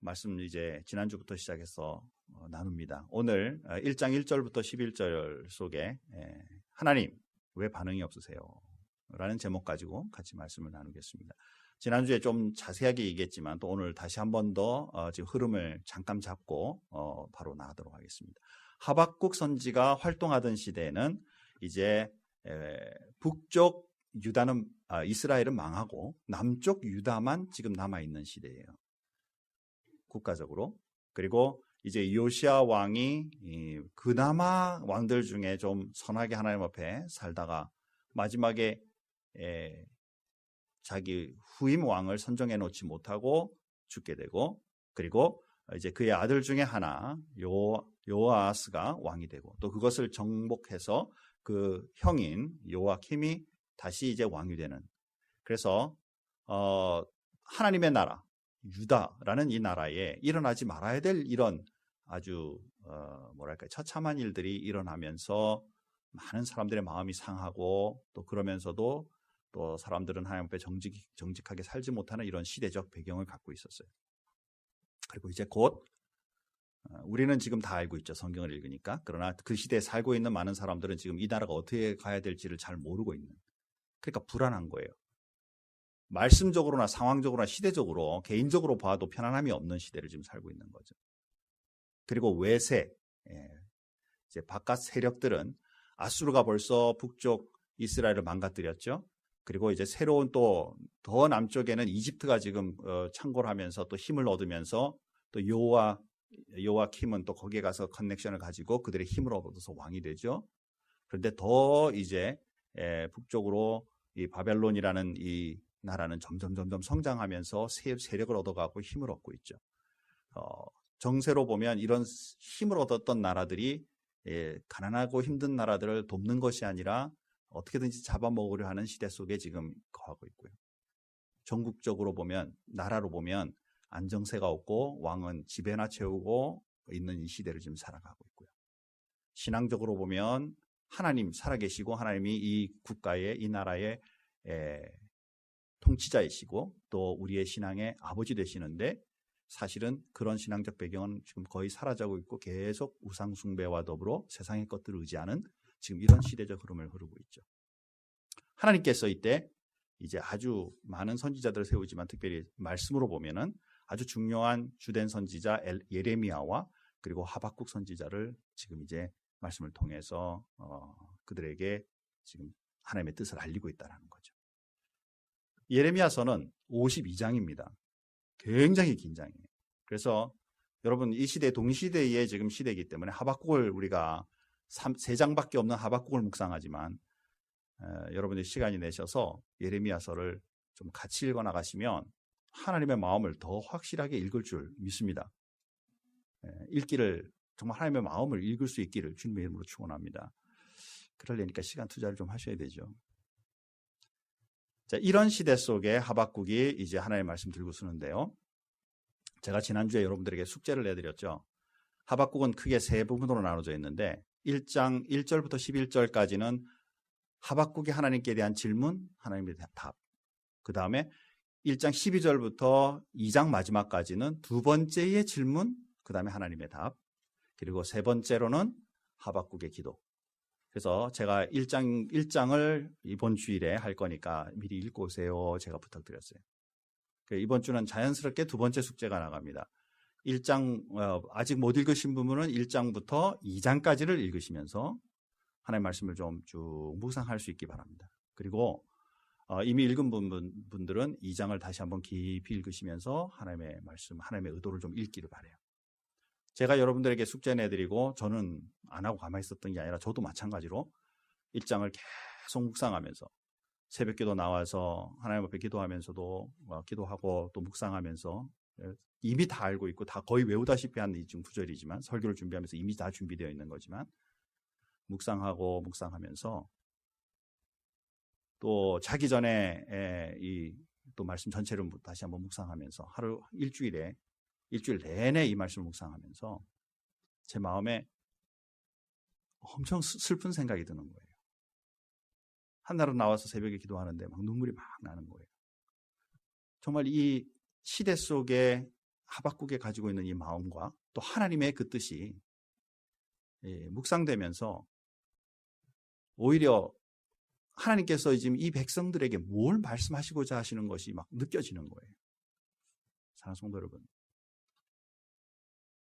말씀 이제 지난주부터 시작해서 나눕니다. 오늘 1장 1절부터 11절 속에 하나님 왜 반응이 없으세요? 라는 제목 가지고 같이 말씀을 나누겠습니다. 지난주에 좀 자세하게 얘기했지만 또 오늘 다시 한 번 더 지금 흐름을 잠깐 잡고 바로 나가도록 하겠습니다. 하박국 선지가 활동하던 시대에는 이제 북쪽 유다는 이스라엘은 망하고 남쪽 유다만 지금 남아있는 시대예요. 국가적으로. 그리고 이제 요시야 왕이 그나마 왕들 중에 좀 선하게 하나님 앞에 살다가 마지막에 자기 후임 왕을 선정해 놓지 못하고 죽게 되고, 그리고 이제 그의 아들 중에 하나 요아스가 왕이 되고, 또 그것을 정복해서 그 형인 요아킴이 다시 이제 왕이 되는. 그래서 하나님의 나라 유다라는 이 나라에 일어나지 말아야 될 이런 아주 처참한 일들이 일어나면서 많은 사람들의 마음이 상하고, 또 그러면서도 또 사람들은 하나님 앞에 정직하게 살지 못하는 이런 시대적 배경을 갖고 있었어요. 그리고 이제 곧 우리는 지금 다 알고 있죠. 성경을 읽으니까. 그러나 그 시대에 살고 있는 많은 사람들은 지금 이 나라가 어떻게 가야 될지를 잘 모르고 있는. 그러니까 불안한 거예요. 말씀적으로나 상황적으로나 시대적으로 개인적으로 봐도 편안함이 없는 시대를 지금 살고 있는 거죠. 그리고 외세, 이제 바깥 세력들은 아수르가 벌써 북쪽 이스라엘을 망가뜨렸죠. 그리고 이제 새로운 또 더 남쪽에는 이집트가 지금 창궐 하면서 또 힘을 얻으면서 또 요아킴은 또 거기에 가서 커넥션을 가지고 그들의 힘을 얻어서 왕이 되죠. 그런데 더 이제 북쪽으로 이 바벨론이라는 이 나라는 점점 성장하면서 세력을 얻어가고 힘을 얻고 있죠. 정세로 보면 이런 힘을 얻었던 나라들이 가난하고 힘든 나라들을 돕는 것이 아니라 어떻게든지 잡아먹으려 하는 시대 속에 지금 거하고 있고요. 전국적으로 보면, 나라로 보면 안정세가 없고 왕은 지배나 채우고 있는 이 시대를 지금 살아가고 있고요. 신앙적으로 보면 하나님 살아계시고 하나님이 이 국가의, 이 나라의 통치자이시고 또 우리의 신앙의 아버지 되시는데, 사실은 그런 신앙적 배경은 지금 거의 사라져가고 있고 계속 우상숭배와 더불어 세상의 것들을 의지하는 지금 이런 시대적 흐름을 흐르고 있죠. 하나님께서 이때 이제 아주 많은 선지자들을 세우지만 특별히 말씀으로 보면은 아주 중요한 주된 선지자 예레미야와 그리고 하박국 선지자를 지금 이제 말씀을 통해서 그들에게 지금 하나님의 뜻을 알리고 있다는 거죠. 예레미야서는 52장입니다. 굉장히 긴 장이에요. 그래서 여러분 이 시대 동시대의 지금 시대이기 때문에 하박국을 우리가 3장밖에 없는 하박국을 묵상하지만 여러분들이 시간이 내셔서 예레미야서를 좀 같이 읽어 나가시면 하나님의 마음을 더 확실하게 읽을 줄 믿습니다. 읽기를 정말 하나님의 마음을 읽을 수 있기를 주님의 이름으로 축원합니다. 그러려니까 시간 투자를 좀 하셔야 되죠. 자, 이런 시대 속에 하박국이 이제 하나님의 말씀 들고 쓰는데요. 제가 지난주에 여러분들에게 숙제를 내드렸죠. 하박국은 크게 세 부분으로 나눠져 있는데 1장 1절부터 11절까지는 하박국이 하나님께 대한 질문, 하나님에 대한 답. 그 다음에 1장 12절부터 2장 마지막까지는 두 번째의 질문, 그 다음에 하나님의 답. 그리고 세 번째로는 하박국의 기도. 그래서 제가 1장을 이번 주일에 할 거니까 미리 읽고 오세요. 제가 부탁드렸어요. 이번 주는 자연스럽게 두 번째 숙제가 나갑니다. 1장, 아직 못 읽으신 부분은 1장부터 2장까지를 읽으시면서 하나님의 말씀을 좀 쭉 묵상할 수 있기 바랍니다. 그리고 이미 읽은 분들은 2장을 다시 한번 깊이 읽으시면서 하나님의 말씀, 하나님의 의도를 좀 읽기를 바라요. 제가 여러분들에게 숙제 내드리고 저는 안 하고 가만히 있었던 게 아니라 저도 마찬가지로 1장을 계속 묵상하면서 새벽기도 나와서 하나님 앞에 기도하면서도 기도하고 또 묵상하면서 이미 다 알고 있고 다 거의 외우다시피 한 이 지금 구절이지만 설교를 준비하면서 이미 다 준비되어 있는 거지만 묵상하면서 또 자기 전에 또 말씀 전체를 다시 한번 묵상하면서 일주일 내내 이 말씀을 묵상하면서 제 마음에 엄청 슬픈 생각이 드는 거예요. 한날은 나와서 새벽에 기도하는데 막 눈물이 막 나는 거예요. 정말 이 시대 속에 하박국에 가지고 있는 이 마음과 또 하나님의 그 뜻이 묵상되면서 오히려 하나님께서 지금 이 백성들에게 뭘 말씀하시고자 하시는 것이 막 느껴지는 거예요. 사랑하는 성도 여러분,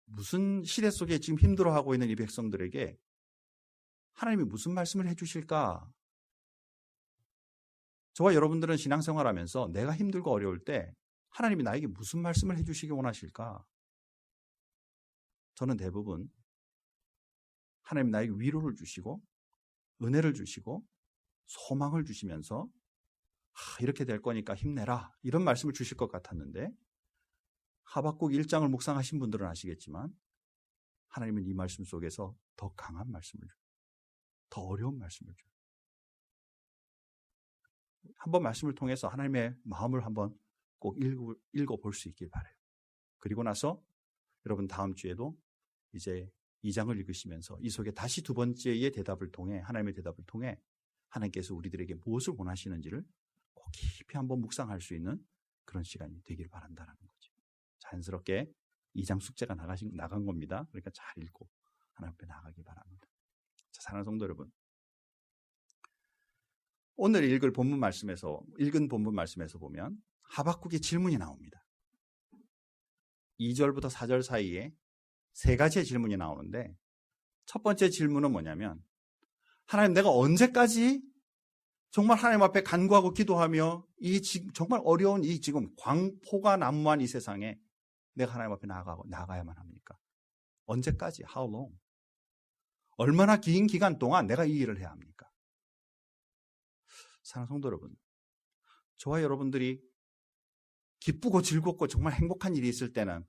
무슨 시대 속에 지금 힘들어하고 있는 이 백성들에게 하나님이 무슨 말씀을 해주실까? 저와 여러분들은 신앙생활하면서 내가 힘들고 어려울 때 하나님이 나에게 무슨 말씀을 해주시기 원하실까? 저는 대부분 하나님 나에게 위로를 주시고 은혜를 주시고 소망을 주시면서 이렇게 될 거니까 힘내라 이런 말씀을 주실 것 같았는데 하박국 1장을 묵상하신 분들은 아시겠지만 하나님은 이 말씀 속에서 더 강한 말씀을 줘요. 더 어려운 말씀을 줘요. 한번 말씀을 통해서 하나님의 마음을 한번 꼭 읽어볼 수 있길 바라요. 그리고 나서 여러분 다음 주에도 이제 2장을 읽으시면서 이 속에 다시 두 번째의 대답을 통해 하나님의 대답을 통해 하나님께서 우리들에게 무엇을 원하시는지를 꼭 깊이 한번 묵상할 수 있는 그런 시간이 되길 바란다는 거죠. 자연스럽게 2장 숙제가 나간 겁니다. 그러니까 잘 읽고 하나님 앞에 나가기 바랍니다. 자, 사랑하는 성도 여러분, 오늘 읽은 본문 말씀에서 보면 하박국의 질문이 나옵니다. 2절부터 4절 사이에 세 가지의 질문이 나오는데 첫 번째 질문은 뭐냐면 하나님, 내가 언제까지 정말 하나님 앞에 간구하고 기도하며 이 정말 어려운 이 지금 광포가 난무한 이 세상에 내가 하나님 앞에 나가야만 합니까? 언제까지? How long? 얼마나 긴 기간 동안 내가 이 일을 해야 합니까? 사랑하는 성도 여러분, 저와 여러분들이 기쁘고 즐겁고 정말 행복한 일이 있을 때는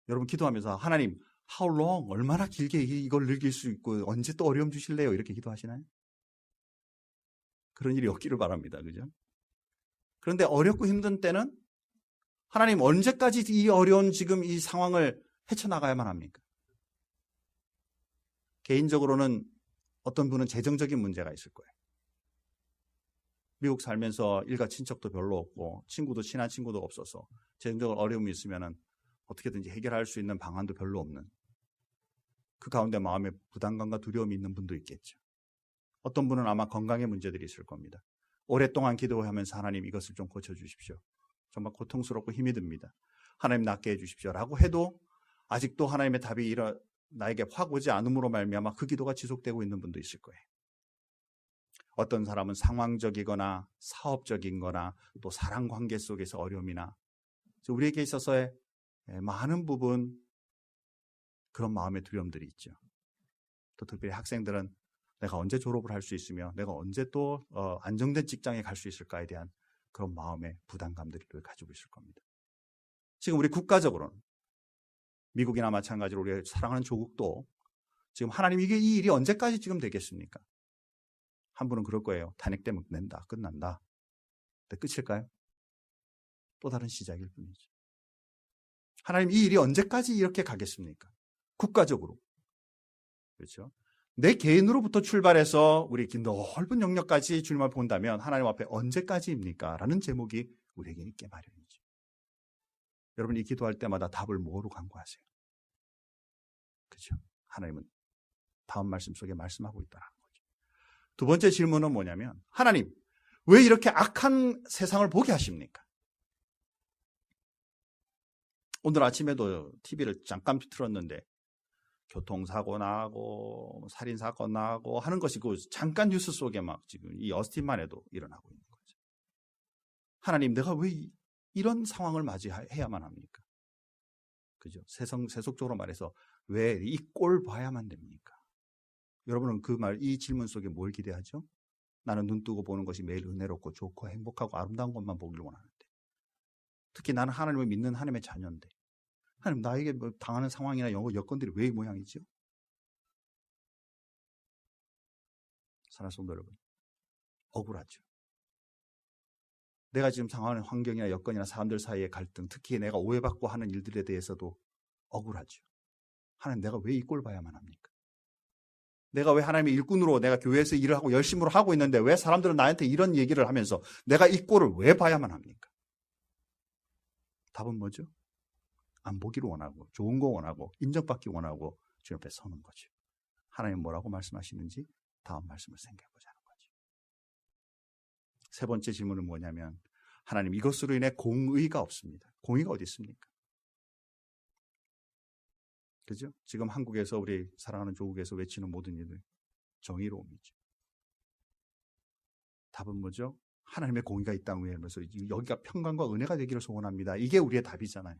여러분 기도하면서 하나님, how long? 얼마나 길게 이걸 즐길 수 있고 언제 또 어려움 주실래요? 이렇게 기도하시나요? 그런 일이 없기를 바랍니다. 그죠? 그런데 어렵고 힘든 때는 하나님 언제까지 이 어려운 지금 이 상황을 헤쳐나가야만 합니까? 개인적으로는 어떤 분은 재정적인 문제가 있을 거예요. 미국 살면서 일가 친척도 별로 없고 친한 친구도 없어서 재정적으로 어려움이 있으면 어떻게든지 해결할 수 있는 방안도 별로 없는 그 가운데 마음에 부담감과 두려움이 있는 분도 있겠죠. 어떤 분은 아마 건강의 문제들이 있을 겁니다. 오랫동안 기도하면서 하나님 이것을 좀 고쳐주십시오. 정말 고통스럽고 힘이 듭니다. 하나님 낫게 해주십시오 라고 해도 아직도 하나님의 답이 나에게 확 오지 않음으로 말미암아 그 기도가 지속되고 있는 분도 있을 거예요. 어떤 사람은 상황적이거나 사업적인 거나 또 사랑관계 속에서 어려움이나 우리에게 있어서의 많은 부분 그런 마음의 두려움들이 있죠. 또 특별히 학생들은 내가 언제 졸업을 할 수 있으며 내가 언제 또 안정된 직장에 갈 수 있을까에 대한 그런 마음의 부담감들을 가지고 있을 겁니다. 지금 우리 국가적으로는 미국이나 마찬가지로 우리가 사랑하는 조국도 지금 하나님 이 일이 언제까지 지금 되겠습니까? 한 분은 그럴 거예요. 탄핵 때문에 낸다, 끝난다. 근데 끝일까요? 또 다른 시작일 뿐이죠. 하나님 이 일이 언제까지 이렇게 가겠습니까? 국가적으로. 그렇죠? 내 개인으로부터 출발해서 우리 넓은 영역까지 주님을 본다면 하나님 앞에 언제까지입니까? 라는 제목이 우리에게 있게 마련이죠. 여러분 이 기도할 때마다 답을 뭐로 간구하세요? 그렇죠? 하나님은 다음 말씀 속에 말씀하고 있다는 거죠. 두 번째 질문은 뭐냐면 하나님 왜 이렇게 악한 세상을 보게 하십니까? 오늘 아침에도 TV를 잠깐 틀었는데 교통사고 나고 살인사건 나고 하는 것이 그 잠깐 뉴스 속에 막 지금 이 어스틴만 해도 일어나고 있는 거죠. 하나님 내가 왜 이런 상황을 맞이해야만 합니까? 그죠? 세속적으로 말해서 왜 이 꼴 봐야만 됩니까? 여러분은 이 질문 속에 뭘 기대하죠? 나는 눈 뜨고 보는 것이 매일 은혜롭고 좋고 행복하고 아름다운 것만 보기를 원하는데 특히 나는 하나님을 믿는 하나님의 자녀인데 하나님 나에게 당하는 상황이나 여건들이 왜 이 모양이죠? 사랑하는 성도 여러분, 억울하죠. 내가 지금 당하는 환경이나 여건이나 사람들 사이의 갈등, 특히 내가 오해받고 하는 일들에 대해서도 억울하죠. 하나님 내가 왜 이 꼴 봐야만 합니까? 내가 왜 하나님의 일꾼으로 내가 교회에서 일을 하고 열심으로 하고 있는데 왜 사람들은 나한테 이런 얘기를 하면서 내가 이 꼴을 왜 봐야만 합니까? 답은 뭐죠? 안 보기를 원하고 좋은 거 원하고 인정받기 원하고 주님 앞에 서는 거죠. 하나님 뭐라고 말씀하시는지 다음 말씀을 생각해 보자는 거죠. 세 번째 질문은 뭐냐면 하나님 이것으로 인해 공의가 없습니다. 공의가 어디 있습니까? 그죠? 지금 한국에서 우리 사랑하는 조국에서 외치는 모든 일들 정의로움이죠. 답은 뭐죠? 하나님의 공의가 이 땅 위에 하면서 여기가 평강과 은혜가 되기를 소원합니다. 이게 우리의 답이잖아요.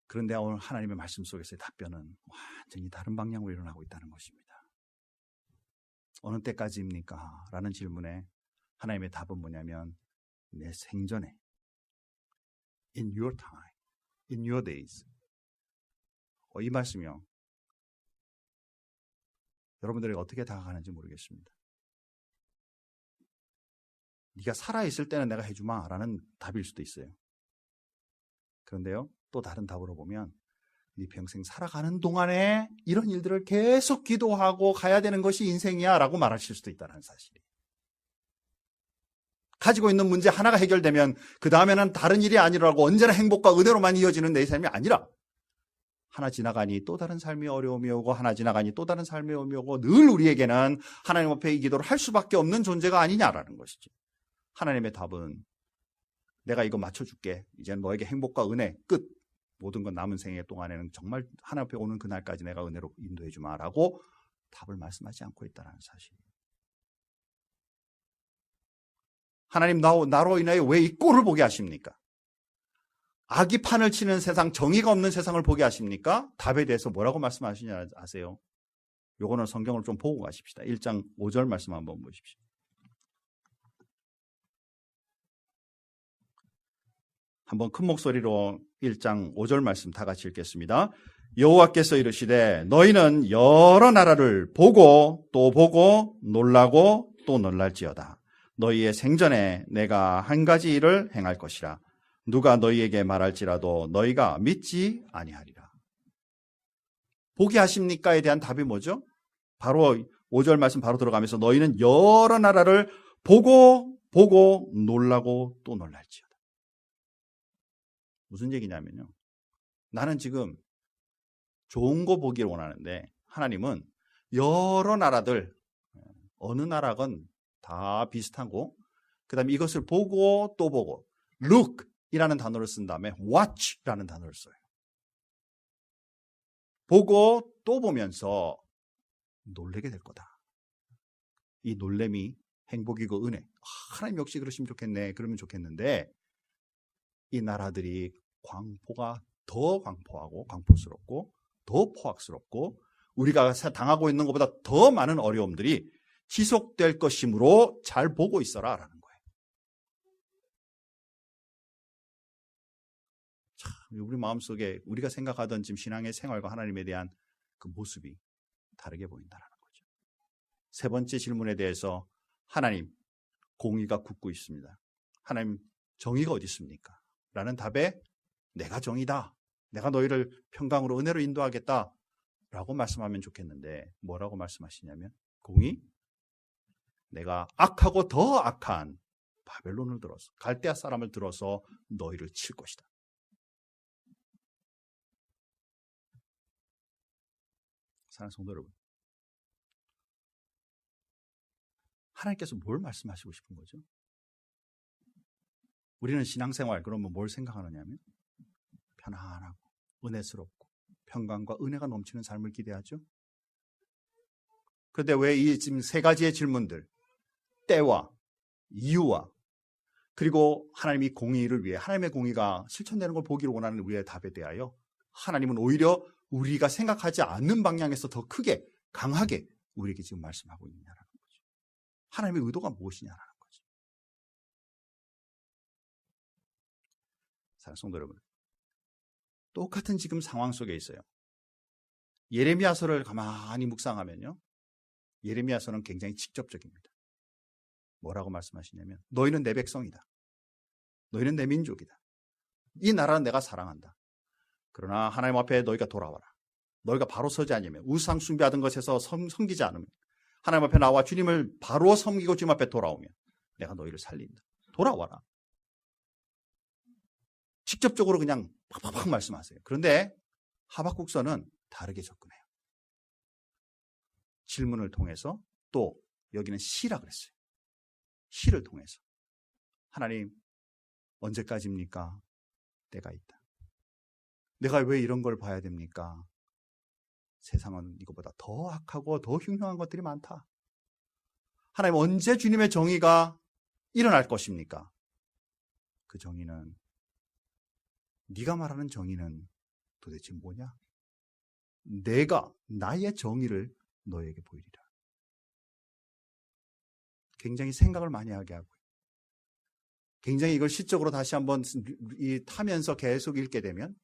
그런데 오늘 하나님의 말씀 속에서의 답변은 완전히 다른 방향으로 일어나고 있다는 것입니다. 어느 때까지입니까? 라는 질문에 하나님의 답은 뭐냐면 내 생전에 In your time, in your days. 이 말씀이요. 여러분들에게 어떻게 다가가는지 모르겠습니다. 네가 살아있을 때는 내가 해주마 라는 답일 수도 있어요. 그런데요, 또 다른 답으로 보면 네 평생 살아가는 동안에 이런 일들을 계속 기도하고 가야 되는 것이 인생이야 라고 말하실 수도 있다는 사실이에요. 가지고 있는 문제 하나가 해결되면 그 다음에는 다른 일이 아니라고 언제나 행복과 은혜로만 이어지는 내 삶이 아니라 하나 지나가니 또 다른 삶의 어려움이 오고 하나 지나가니 또 다른 삶의 어려움이 오고 늘 우리에게는 하나님 앞에 이 기도를 할 수밖에 없는 존재가 아니냐라는 것이죠. 하나님의 답은 내가 이거 맞춰줄게. 이제는 너에게 행복과 은혜 끝. 모든 건 남은 생애 동안에는 정말 하나님 앞에 오는 그날까지 내가 은혜로 인도해 주마라고 답을 말씀하지 않고 있다는 사실이에요. 하나님 나로 인하여 왜 이 꼴을 보게 하십니까? 악이 판을 치는 세상, 정의가 없는 세상을 보게 하십니까? 답에 대해서 뭐라고 말씀하시냐 아세요? 요거는 성경을 좀 보고 가십시다. 1장 5절 말씀 한번 보십시오. 한번 큰 목소리로 1장 5절 말씀 다 같이 읽겠습니다. 여호와께서 이르시되 너희는 여러 나라를 보고 또 보고 놀라고 또 놀랄지어다. 너희의 생전에 내가 한 가지 일을 행할 것이라. 누가 너희에게 말할지라도 너희가 믿지 아니하리라. 보게 하십니까에 대한 답이 뭐죠? 바로 5절 말씀 바로 들어가면서 너희는 여러 나라를 보고 놀라고 또 놀랄지어다. 무슨 얘기냐면요, 나는 지금 좋은 거 보기를 원하는데 하나님은 여러 나라들, 어느 나라건 다 비슷하고 그 다음에 이것을 보고 또 보고 look 이라는 단어를 쓴 다음에 watch라는 단어를 써요. 보고 또 보면서 놀라게 될 거다. 이 놀램이 행복이고 은혜. 하나님 역시 그러시면 좋겠네. 그러면 좋겠는데 이 나라들이 광포가 더 광포하고 광포스럽고 더 포악스럽고 우리가 당하고 있는 것보다 더 많은 어려움들이 지속될 것이므로 잘 보고 있어라 라는 거예요. 참, 우리 마음속에 우리가 생각하던 지금 신앙의 생활과 하나님에 대한 그 모습이 다르게 보인다는 거죠. 세 번째 질문에 대해서 하나님 공의가 굳고 있습니다. 하나님 정의가 어디 있습니까? 라는 답에 내가 정의다. 내가 너희를 평강으로 은혜로 인도하겠다. 라고 말씀하면 좋겠는데 뭐라고 말씀하시냐면 공의? 내가 악하고 더 악한 바벨론을 들어서 갈대아 사람을 들어서 너희를 칠 것이다. 사랑하는 성도 여러분, 하나님께서 뭘 말씀하시고 싶은 거죠? 우리는 신앙생활 그러면 뭘 생각하느냐면 편안하고 은혜스럽고 평강과 은혜가 넘치는 삶을 기대하죠. 그런데 왜 이 지금 세 가지의 질문들, 때와 이유와 그리고 하나님이 공의를 위해 하나님의 공의가 실천되는 걸 보기를 원하는 우리의 답에 대하여 하나님은 오히려 우리가 생각하지 않는 방향에서 더 크게 강하게 우리에게 지금 말씀하고 있느냐라는 거죠. 하나님의 의도가 무엇이냐라는 거죠. 사랑하는 성도 여러분, 똑같은 지금 상황 속에 있어요. 예레미야서를 가만히 묵상하면요, 예레미야서는 굉장히 직접적입니다. 뭐라고 말씀하시냐면 너희는 내 백성이다. 너희는 내 민족이다. 이 나라는 내가 사랑한다. 그러나 하나님 앞에 너희가 돌아와라. 너희가 바로 서지 않으면 우상 숭배하던 것에서 섬기지 않으면 하나님 앞에 나와 주님을 바로 섬기고 주님 앞에 돌아오면 내가 너희를 살린다. 돌아와라. 직접적으로 그냥 팍팍팍 말씀하세요. 그런데 하박국서는 다르게 접근해요. 질문을 통해서, 또 여기는 시라 그랬어요. 시를 통해서. 하나님, 언제까지입니까? 때가 있다. 내가 왜 이런 걸 봐야 됩니까? 세상은 이것보다 더 악하고 더 흉흉한 것들이 많다. 하나님, 언제 주님의 정의가 일어날 것입니까? 그 정의는, 네가 말하는 정의는 도대체 뭐냐? 내가 나의 정의를 너에게 보이리라. 굉장히 생각을 많이 하게 하고요. 굉장히 이걸 시적으로 다시 한번 타면서 계속 읽게 되면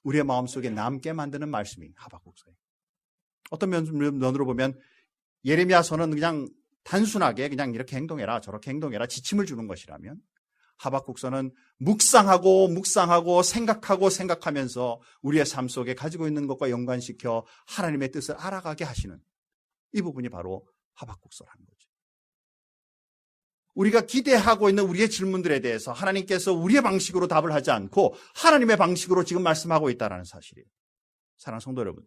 우리의 마음속에 남게 만드는 말씀이 하박국서예요. 어떤 면으로 보면 예레미야서는 그냥 단순하게 그냥 이렇게 행동해라, 저렇게 행동해라, 지침을 주는 것이라면, 하박국서는 묵상하고 생각하면서 우리의 삶 속에 가지고 있는 것과 연관시켜 하나님의 뜻을 알아가게 하시는 이 부분이 바로 하박국서라는 거죠. 우리가 기대하고 있는 우리의 질문들에 대해서 하나님께서 우리의 방식으로 답을 하지 않고 하나님의 방식으로 지금 말씀하고 있다는 사실이에요. 사랑하는 성도 여러분,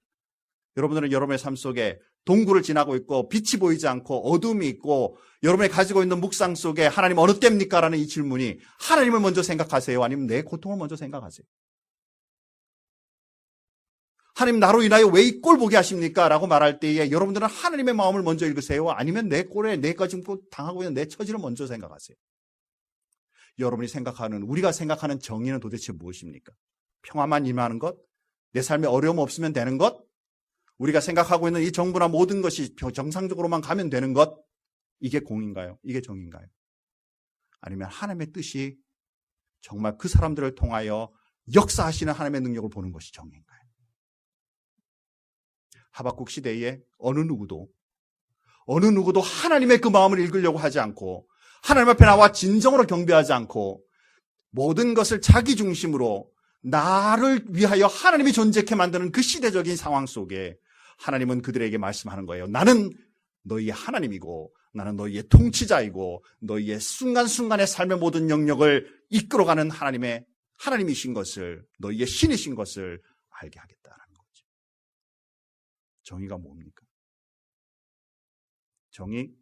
여러분들은 여러분의 삶 속에 동굴을 지나고 있고 빛이 보이지 않고 어둠이 있고 여러분이 가지고 있는 묵상 속에 하나님 어느 때입니까? 라는 이 질문이 하나님을 먼저 생각하세요? 아니면 내 고통을 먼저 생각하세요? 하나님, 나로 인하여 왜 이 꼴 보게 하십니까? 라고 말할 때에 여러분들은 하나님의 마음을 먼저 읽으세요? 아니면 내 꼴에 내가 지금 당하고 있는 내 처지를 먼저 생각하세요? 여러분이 생각하는, 우리가 생각하는 정의는 도대체 무엇입니까? 평화만 임하는 것? 내 삶에 어려움 없으면 되는 것? 우리가 생각하고 있는 이 정부나 모든 것이 정상적으로만 가면 되는 것? 이게 공인가요? 이게 정인가요? 아니면 하나님의 뜻이 정말 그 사람들을 통하여 역사하시는 하나님의 능력을 보는 것이 정인가요? 하박국 시대에 어느 누구도 하나님의 그 마음을 읽으려고 하지 않고 하나님 앞에 나와 진정으로 경배하지 않고 모든 것을 자기 중심으로 나를 위하여 하나님이 존재케 만드는 그 시대적인 상황 속에 하나님은 그들에게 말씀하는 거예요. 나는 너희의 하나님이고 나는 너희의 통치자이고 너희의 순간순간의 삶의 모든 영역을 이끌어가는 하나님이신 것을, 너희의 신이신 것을 알게 하겠다라는 거죠. 정의가 뭡니까? 정의,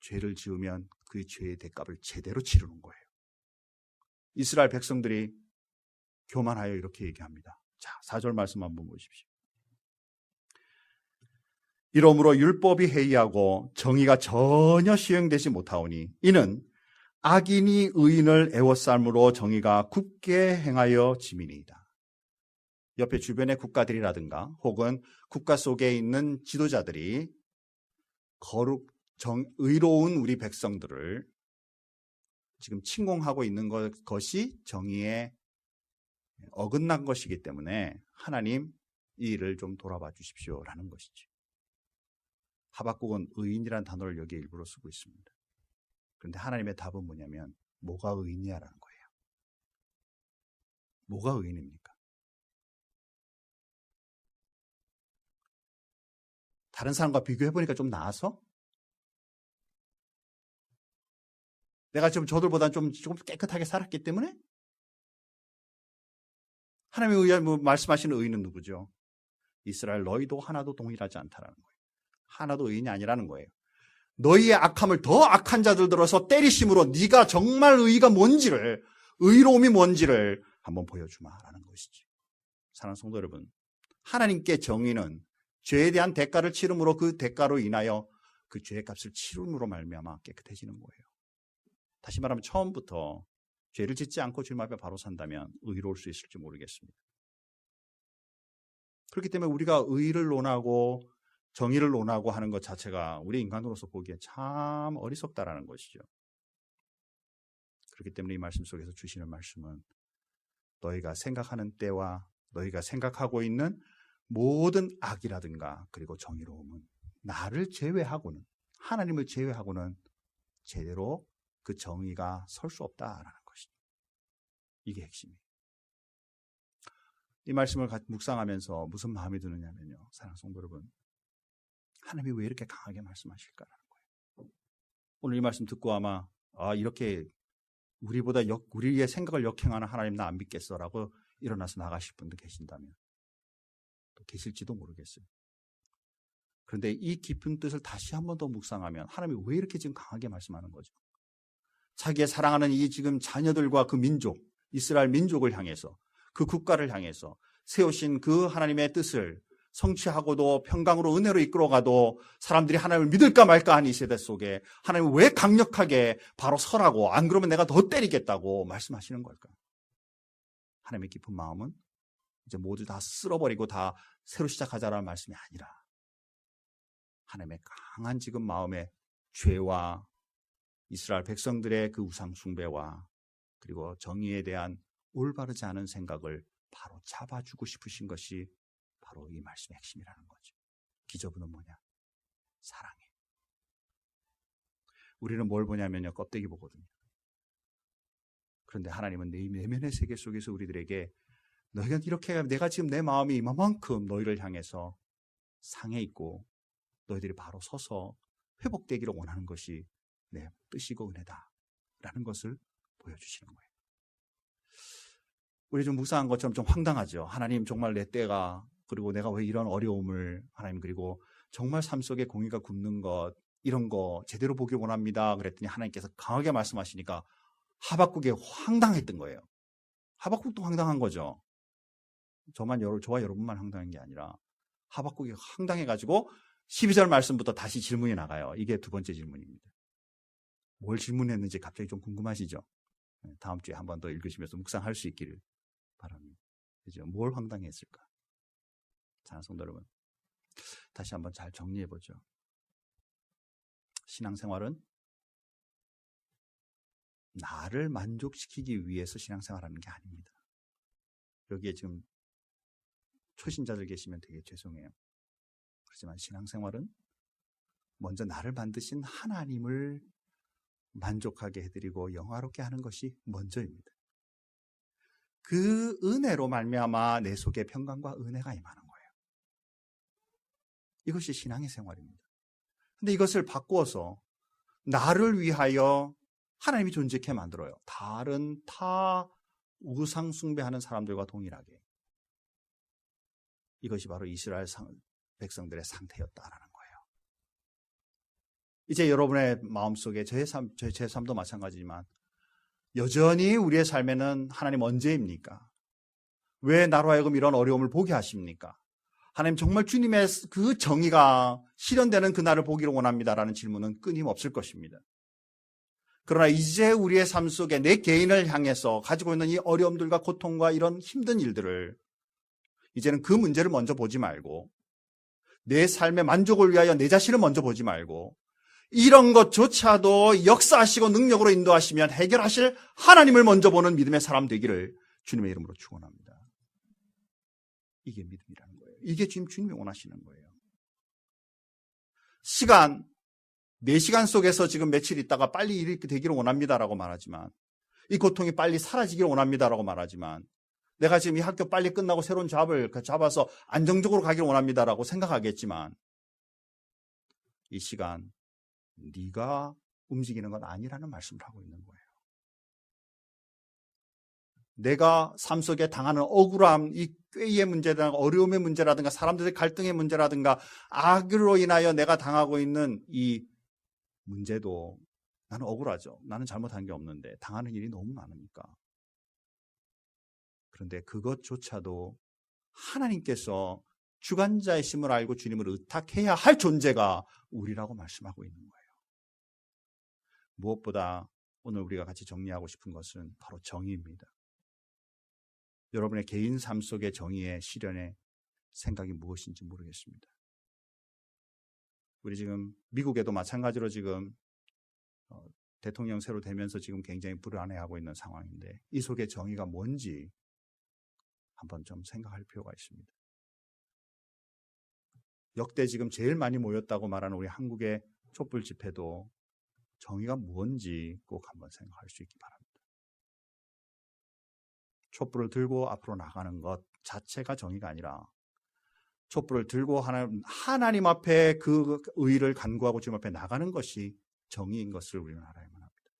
죄를 지으면 그 죄의 대값을 제대로 치르는 거예요. 이스라엘 백성들이 교만하여 이렇게 얘기합니다. 자, 4절 말씀 한번 보십시오. 이러므로 율법이 해이하고 정의가 전혀 시행되지 못하오니 이는 악인이 의인을 애워싸므로 정의가 굳게 행하여 지민이이다. 옆에 주변의 국가들이라든가 혹은 국가 속에 있는 지도자들이 의로운 우리 백성들을 지금 침공하고 있는 것이 정의에 어긋난 것이기 때문에 하나님, 이 일을 좀 돌아봐 주십시오라는 것이죠. 하박국은 의인이라는 단어를 여기에 일부러 쓰고 있습니다. 그런데 하나님의 답은 뭐냐면 뭐가 의인이야라는 거예요. 뭐가 의인입니까? 다른 사람과 비교해보니까 좀 나아서? 내가 지금 저들보다 좀 깨끗하게 살았기 때문에? 하나님의 말씀하시는 의인은 누구죠? 이스라엘 너희도 하나도 동일하지 않다라는 거예요. 하나도 의인이 아니라는 거예요. 너희의 악함을 더 악한 자들 들어서 때리심으로 네가 정말 의로움이 뭔지를 한번 보여주마라는 것이지. 사랑하는 성도 여러분, 하나님께 정의는 죄에 대한 대가를 치름으로 그 대가로 인하여 그 죄의 값을 치름으로 말미암아 깨끗해지는 거예요. 다시 말하면 처음부터 죄를 짓지 않고 주님 앞에 바로 산다면 의로울 수 있을지 모르겠습니다. 그렇기 때문에 우리가 의를 논하고 정의를 논하고 하는 것 자체가 우리 인간으로서 보기에 참 어리석다라는 것이죠. 그렇기 때문에 이 말씀 속에서 주시는 말씀은 너희가 생각하는 때와 너희가 생각하고 있는 모든 악이라든가 그리고 정의로움은 나를 제외하고는, 하나님을 제외하고는 제대로 그 정의가 설 수 없다라는 것이죠. 이게 핵심이에요. 이 말씀을 묵상하면서 무슨 마음이 드느냐면요, 사랑하는 성도 여러분, 하나님이 왜 이렇게 강하게 말씀하실까라는 거예요. 오늘 이 말씀 듣고 아마 이렇게 우리의 생각을 역행하는 하나님 나 안 믿겠어라고 일어나서 나가실 분도 계신다면 또 계실지도 모르겠어요. 그런데 이 깊은 뜻을 다시 한 번 더 묵상하면 하나님이 왜 이렇게 지금 강하게 말씀하는 거죠? 자기의 사랑하는 이 지금 자녀들과 그 민족, 이스라엘 민족을 향해서, 그 국가를 향해서 세우신 그 하나님의 뜻을 성취하고도 평강으로 은혜로 이끌어가도 사람들이 하나님을 믿을까 말까 하는 이 세대 속에 하나님은 왜 강력하게 바로 서라고, 안 그러면 내가 더 때리겠다고 말씀하시는 걸까요? 하나님의 깊은 마음은 이제 모두 다 쓸어버리고 다 새로 시작하자라는 말씀이 아니라 하나님의 강한 지금 마음에 죄와 이스라엘 백성들의 그 우상 숭배와 그리고 정의에 대한 올바르지 않은 생각을 바로 잡아주고 싶으신 것이 바로 이 말씀의 핵심이라는 거죠. 기저분은 뭐냐? 사랑해. 우리는 뭘 보냐면요, 껍데기 보거든요. 그런데 하나님은 내 내면의 세계 속에서 우리들에게 너희가 이렇게, 내가 지금 내 마음이 이만큼 너희를 향해서 상해 있고 너희들이 바로 서서 회복되기를 원하는 것이 내 뜻이고 은혜다라는 것을 보여주시는 거예요. 우리 좀 묵상한 것처럼 좀 황당하죠. 하나님, 정말 내 때가, 그리고 내가 왜 이런 어려움을, 하나님, 그리고 정말 삶 속에 공의가 굽는 것, 이런 거 제대로 보길 원합니다. 그랬더니 하나님께서 강하게 말씀하시니까 하박국이 황당했던 거예요. 하박국도 황당한 거죠. 저와 여러분만 황당한 게 아니라 하박국이 황당해가지고 12절 말씀부터 다시 질문이 나가요. 이게 두 번째 질문입니다. 뭘 질문했는지 갑자기 좀 궁금하시죠? 다음 주에 한 번 더 읽으시면서 묵상할 수 있기를 바랍니다. 그죠? 뭘 황당했을까? 자, 성도 여러분, 다시 한번 잘 정리해보죠. 신앙생활은 나를 만족시키기 위해서 신앙생활하는 게 아닙니다. 여기에 지금 초신자들 계시면 되게 죄송해요. 그렇지만 신앙생활은 먼저 나를 만드신 하나님을 만족하게 해드리고 영화롭게 하는 것이 먼저입니다. 그 은혜로 말미암아 내 속에 평강과 은혜가 임하는 거예요. 이것이 신앙의 생활입니다. 근데 이것을 바꾸어서 나를 위하여 하나님이 존재케 만들어요. 다른 우상 숭배하는 사람들과 동일하게. 이것이 바로 이스라엘 백성들의 상태였다라는 거예요. 이제 여러분의 마음속에 제 삶도 마찬가지지만 여전히 우리의 삶에는 하나님 언제입니까? 왜 나로 하여금 이런 어려움을 보게 하십니까? 하나님, 정말 주님의 그 정의가 실현되는 그날을 보기를 원합니다라는 질문은 끊임없을 것입니다. 그러나 이제 우리의 삶 속에 내 개인을 향해서 가지고 있는 이 어려움들과 고통과 이런 힘든 일들을 이제는 그 문제를 먼저 보지 말고 내 삶의 만족을 위하여 내 자신을 먼저 보지 말고 이런 것조차도 역사하시고 능력으로 인도하시면 해결하실 하나님을 먼저 보는 믿음의 사람 되기를 주님의 이름으로 축원합니다. 이게 믿음이라는 거예요. 이게 지금 주님이 원하시는 거예요. 시간, 4시간 속에서 지금 며칠 있다가 빨리 이렇게 되기를 원합니다라고 말하지만, 이 고통이 빨리 사라지기를 원합니다라고 말하지만, 내가 지금 이 학교 빨리 끝나고 새로운 잡을 잡아서 안정적으로 가기를 원합니다라고 생각하겠지만, 이 시간 네가 움직이는 건 아니라는 말씀을 하고 있는 거예요. 내가 삶 속에 당하는 억울함, 이 꾀의 문제라든가 어려움의 문제라든가 사람들의 갈등의 문제라든가 악으로 인하여 내가 당하고 있는 이 문제도 나는 억울하죠. 나는 잘못한 게 없는데 당하는 일이 너무 많으니까. 그런데 그것조차도 하나님께서 주관자이심을 알고 주님을 의탁해야 할 존재가 우리라고 말씀하고 있는 거예요. 무엇보다 오늘 우리가 같이 정리하고 싶은 것은 바로 정의입니다. 여러분의 개인 삶 속의 정의의 실현의 생각이 무엇인지 모르겠습니다. 우리 지금 미국에도 마찬가지로 지금 대통령 새로 되면서 지금 굉장히 불안해하고 있는 상황인데 이 속의 정의가 뭔지 한번 좀 생각할 필요가 있습니다. 역대 지금 제일 많이 모였다고 말하는 우리 한국의 촛불 집회도 정의가 뭔지 꼭 한번 생각할 수 있기 바랍니다. 촛불을 들고 앞으로 나가는 것 자체가 정의가 아니라 촛불을 들고 하나님 앞에 그 의를 간구하고 주님 앞에 나가는 것이 정의인 것을 우리는 알아야만 합니다.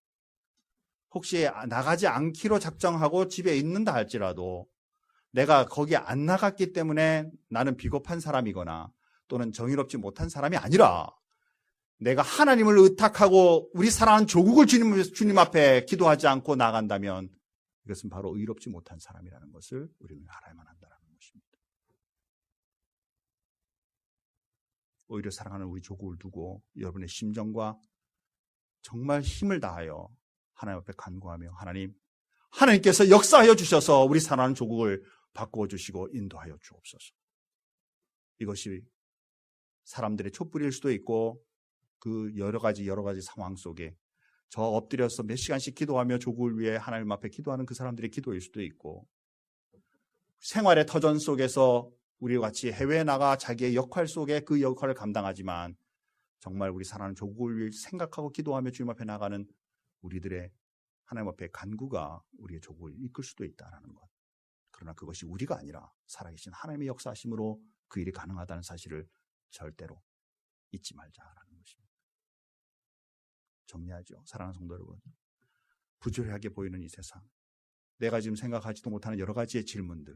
혹시 나가지 않기로 작정하고 집에 있는다 할지라도 내가 거기 안 나갔기 때문에 나는 비겁한 사람이거나 또는 정의롭지 못한 사람이 아니라 내가 하나님을 의탁하고 우리 사랑하는 조국을 주님 앞에 기도하지 않고 나간다면 이것은 바로 의롭지 못한 사람이라는 것을 우리는 알아야만 한다는 것입니다. 오히려 사랑하는 우리 조국을 두고 여러분의 심정과 정말 힘을 다하여 하나님 앞에 간구하며 하나님께서 역사하여 주셔서 우리 사랑하는 조국을 바꾸어 주시고 인도하여 주옵소서. 이것이 사람들의 촛불일 수도 있고 그 여러 가지 상황 속에 저 엎드려서 몇 시간씩 기도하며 조국을 위해 하나님 앞에 기도하는 그 사람들의 기도일 수도 있고 생활의 터전 속에서 우리와 같이 해외에 나가 자기의 역할 속에 그 역할을 감당하지만 정말 우리 사랑하는 조국을 위해 생각하고 기도하며 주님 앞에 나가는 우리들의 하나님 앞에 간구가 우리의 조국을 이끌 수도 있다는 것. 그러나 그것이 우리가 아니라 살아계신 하나님의 역사하심으로 그 일이 가능하다는 사실을 절대로 잊지 말자라는 것입니다. 정리하죠. 사랑하는 성도 여러분. 부조리하게 보이는 이 세상. 내가 지금 생각하지도 못하는 여러 가지의 질문들.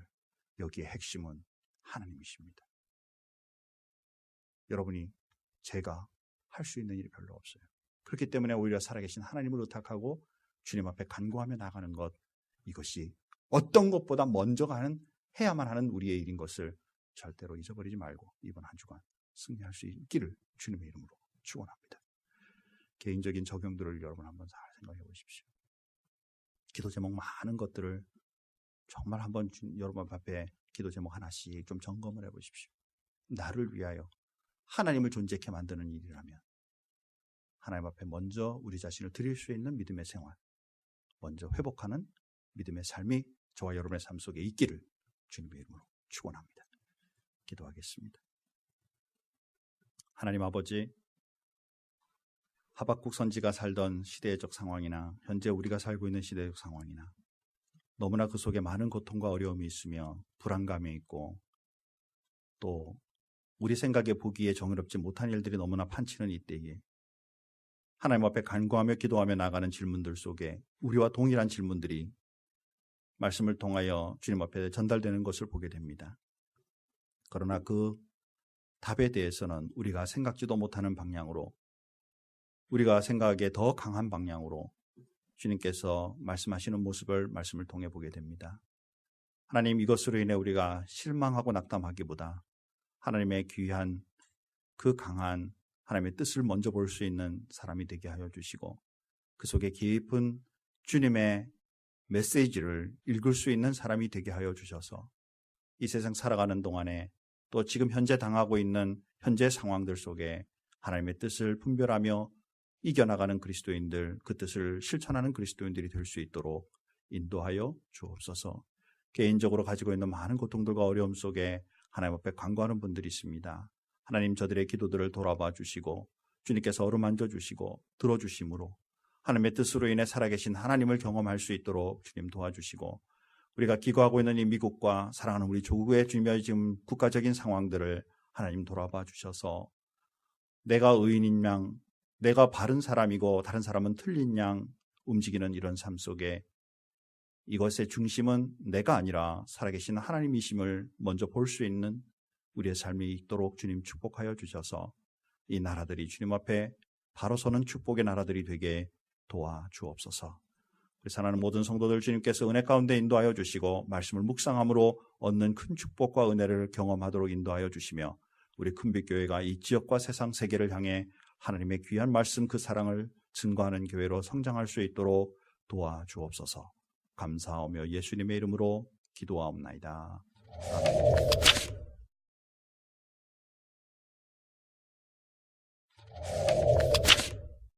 여기에 핵심은 하나님이십니다. 여러분이 제가 할 수 있는 일이 별로 없어요. 그렇기 때문에 오히려 살아계신 하나님을 의탁하고 주님 앞에 간구하며 나가는 것, 이것이 어떤 것보다 먼저 해야만 하는 우리의 일인 것을 절대로 잊어버리지 말고 이번 한 주간 승리할 수 있기를 주님의 이름으로 축원합니다. 개인적인 적용들을 여러분 한번 잘 생각해 보십시오. 기도 제목 많은 것들을 정말 한번 여러분 앞에 기도 제목 하나씩 좀 점검을 해 보십시오. 나를 위하여 하나님을 존재케 만드는 일이라면 하나님 앞에 먼저 우리 자신을 드릴 수 있는 믿음의 생활, 먼저 회복하는 믿음의 삶이 저와 여러분의 삶 속에 있기를 주님의 이름으로 축원합니다. 기도하겠습니다. 하나님 아버지, 하박국 선지가 살던 시대적 상황이나 현재 우리가 살고 있는 시대적 상황이나 너무나 그 속에 많은 고통과 어려움이 있으며 불안감이 있고 또 우리 생각에 보기에 정의롭지 못한 일들이 너무나 판치는 이때에 하나님 앞에 간구하며 기도하며 나가는 질문들 속에 우리와 동일한 질문들이 말씀을 통하여 주님 앞에 전달되는 것을 보게 됩니다. 그러나 그 답에 대해서는 우리가 생각지도 못하는 방향으로, 우리가 생각하기에 더 강한 방향으로 주님께서 말씀하시는 모습을 말씀을 통해 보게 됩니다. 하나님, 이것으로 인해 우리가 실망하고 낙담하기보다 하나님의 귀한 그 강한 하나님의 뜻을 먼저 볼 수 있는 사람이 되게 하여 주시고 그 속에 깊은 주님의 메시지를 읽을 수 있는 사람이 되게 하여 주셔서 이 세상 살아가는 동안에 또 지금 현재 당하고 있는 현재 상황들 속에 하나님의 뜻을 분별하며 이겨나가는 그리스도인들, 그 뜻을 실천하는 그리스도인들이 될 수 있도록 인도하여 주옵소서. 개인적으로 가지고 있는 많은 고통들과 어려움 속에 하나님 앞에 간구하는 분들이 있습니다. 하나님, 저들의 기도들을 돌아봐 주시고 주님께서 어루만져 주시고 들어주심으로 하나님의 뜻으로 인해 살아계신 하나님을 경험할 수 있도록 주님 도와주시고 우리가 기거하고 있는 이 미국과 사랑하는 우리 조국의 주님의 지금 국가적인 상황들을 하나님 돌아봐 주셔서 내가 의인인 양, 내가 바른 사람이고 다른 사람은 틀린 양 움직이는 이런 삶 속에 이것의 중심은 내가 아니라 살아계신 하나님이심을 먼저 볼 수 있는 우리의 삶이 있도록 주님 축복하여 주셔서 이 나라들이 주님 앞에 바로 서는 축복의 나라들이 되게 도와주옵소서. 우리 사랑하는 모든 성도들 주님께서 은혜 가운데 인도하여 주시고 말씀을 묵상함으로 얻는 큰 축복과 은혜를 경험하도록 인도하여 주시며 우리 큰빛교회가 이 지역과 세상 세계를 향해 하나님의 귀한 말씀 그 사랑을 증거하는 교회로 성장할 수 있도록 도와주옵소서. 감사하며 예수님의 이름으로 기도하옵나이다. 아멘.